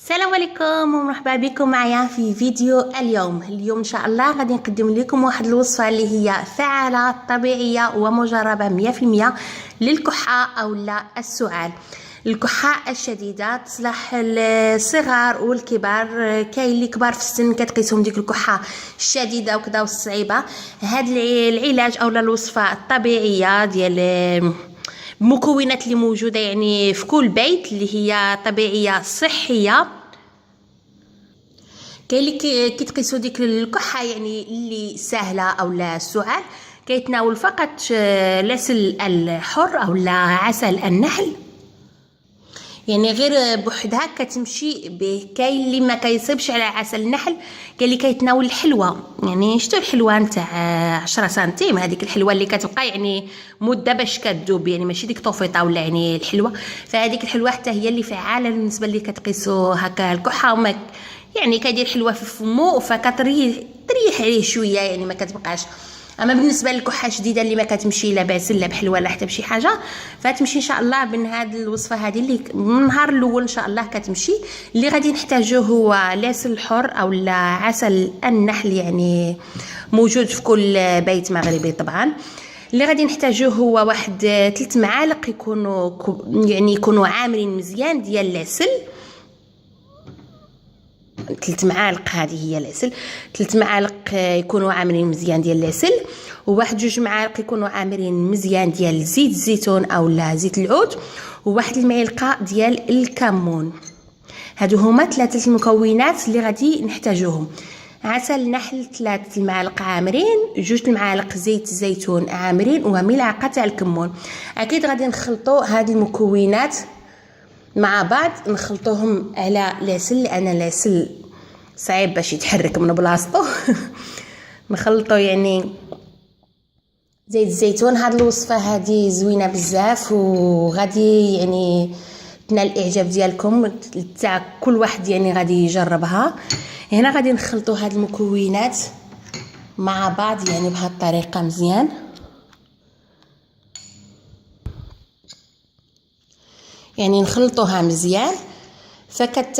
السلام عليكم ومرحبا بكم معايا في فيديو اليوم ان شاء الله غادي نقدم لكم واحد الوصفه اللي هي فعاله طبيعيه ومجربه 100% للكحه او لا السعال. الكحه الشديده تصلح للصغار والكبار، كاين اللي كبار في السن كتقيسهم ديك الكحه الشديده وكذا والصعيبه. هاد العلاج او الوصفه الطبيعيه ديال المكونات اللي موجوده يعني في كل بيت اللي هي طبيعيه صحيه. كاين اللي كيتقيسوا ديك الكحه يعني اللي سهله او لا السعال كيتناول فقط العسل الحر او لا عسل النحل، يعني غير بوحدها كتمشي به. كاين اللي ما كيصيبش على عسل النحل، كاين اللي كيتناول الحلوه، يعني شتو الحلوه نتاع 10 سنتيم، هذيك الحلوه اللي كتبقى يعني مده باش كتذوب، يعني ماشي ديك طوفيطه ولا يعني الحلوه. فهذيك الحلوه حتى هي اللي فعاله بالنسبه اللي كتقيسوا هكا الكحه، وما يعني كيدير حلوه في فمو فكتريح عليه شويه، يعني ما كتبقاش. اما بالنسبه للكحه شديده اللي ما كتمشي لا بعسل لا بحلوه لا حتى بشي حاجه، فتمشي ان شاء الله من هذه الوصفه هذه اللي من النهار الاول ان شاء الله كتمشي. اللي غادي نحتاجوه هو العسل الحر او لا عسل النحل، يعني موجود في كل بيت مغربي طبعا. اللي غادي نحتاجوه هو واحد 3 معالق يكونوا عامرين مزيان ديال العسل. 3 معالق هذه هي العسل، 3 معالق يكونوا عامرين مزيان ديال العسل، وواحد 2 معالق يكونوا عامرين مزيان ديال زيت الزيتون او لا زيت العود، وواحد المعلقه ديال الكمون. هادو هما 3 المكونات اللي غادي نحتاجوهم. عسل نحل 3 المعالق عامرين، 2 المعالق زيت الزيتون عامرين، وملعقه تاع الكمون. اكيد غادي نخلطوا هاد المكونات مع بعض، نخلطوهم على العسل لان العسل صعيب باش يتحرك من بلاصتو. نخلطوا يعني زيت الزيتون. هاد الوصفه هذه زوينه بزاف وغادي يعني تنال الاعجاب ديالكم تاع كل واحد، يعني غادي يجربها. هنا غادي نخلطوا هاد المكونات مع بعض يعني بهاد الطريقه مزيان. يعني نخلطوها مزيان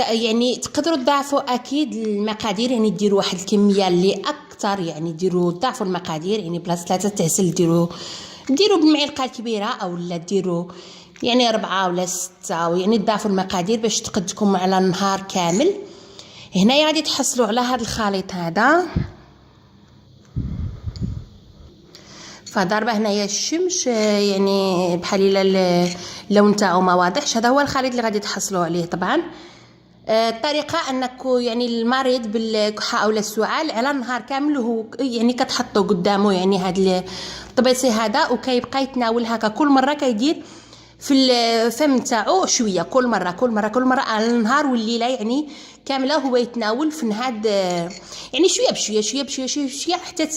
يعني تقدروا تضاعفوا اكيد المقادير، يعني ديروا واحد الكميه اللي اكثر، يعني ديروا ضعفوا المقادير، يعني بلاصه 3 تاع عسل ديروا بالمعلقه الكبيره او لا ديروا يعني 4 ولا 6، يعني تضاعفوا المقادير باش تقدكم على النهار كامل. هنايا غادي تحصلوا على هذا الخليط هذا، فضربه هنايا الشمس يعني بحال اللون تاعو ما واضحش. هذا هو الخليط اللي غادي تحصلوا عليه. طبعا الطريقه انك يعني المريض بالكحه او السعال على النهار كامل هو يعني كتحطوا قدامه يعني هذا الطبيسي هذا، وكيبقى يتناول هكا كل مره كيدير في الفم تاعو شويه، كل مره على النهار والليله يعني كامله هو يتناول في هاد يعني شويه حتى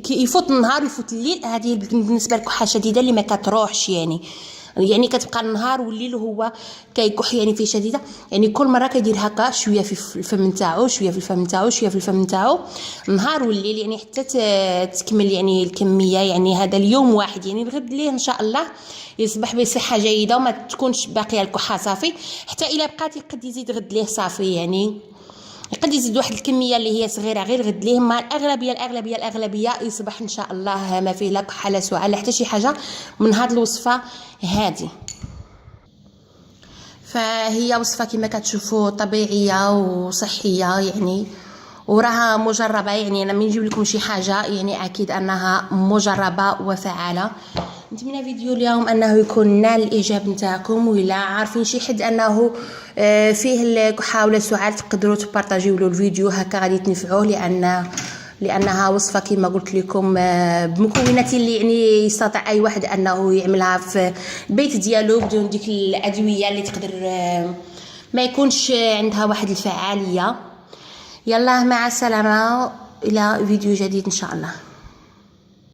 يفوت النهار ويفوت الليل. هذه بالنسبه للكحه الشديده اللي ما كتروحش، يعني كتبقى النهار والليل وهو كيكح يعني في شديده. يعني كل مره كيدير هكا شويه في الفم نتاعو، شويه في الفم نتاعو النهار والليل، يعني حتى تكمل يعني الكميه. يعني هذا اليوم واحد، يعني الغد ليه ان شاء الله يصبح بصحه جيده وما تكونش باقيه الكحه صافي. حتى الا بقات يقد يزيد غد ليه صافي، يعني يقد يزيد واحد الكميه اللي هي صغيره غير غد ليه. ما الاغلبيه يصبح ان شاء الله ما فيه لا كحه لا سعال لا حتى شي حاجه من هذه الوصفه هذه. فهي وصفه كما كتشوفوا طبيعيه وصحيه يعني، وراها مجربه. يعني انا من نجيب لكم شي حاجه يعني اكيد انها مجربه وفعاله. نتمنى فيديو اليوم انه يكون نال الاعجاب نتاعكم، وإلا عارفين شي حد انه فيه الكحه ولا السعال تقدروا تبارطاجيو له الفيديو، هكا غادي تنفعوه. لانها وصفه كما قلت لكم بمكونات اللي يعني يستطيع اي واحد انه يعملها في البيت ديالو بدون ديك الادويه اللي تقدر ما يكونش عندها واحد الفعاليه. يلا مع السلامه، الى فيديو جديد ان شاء الله.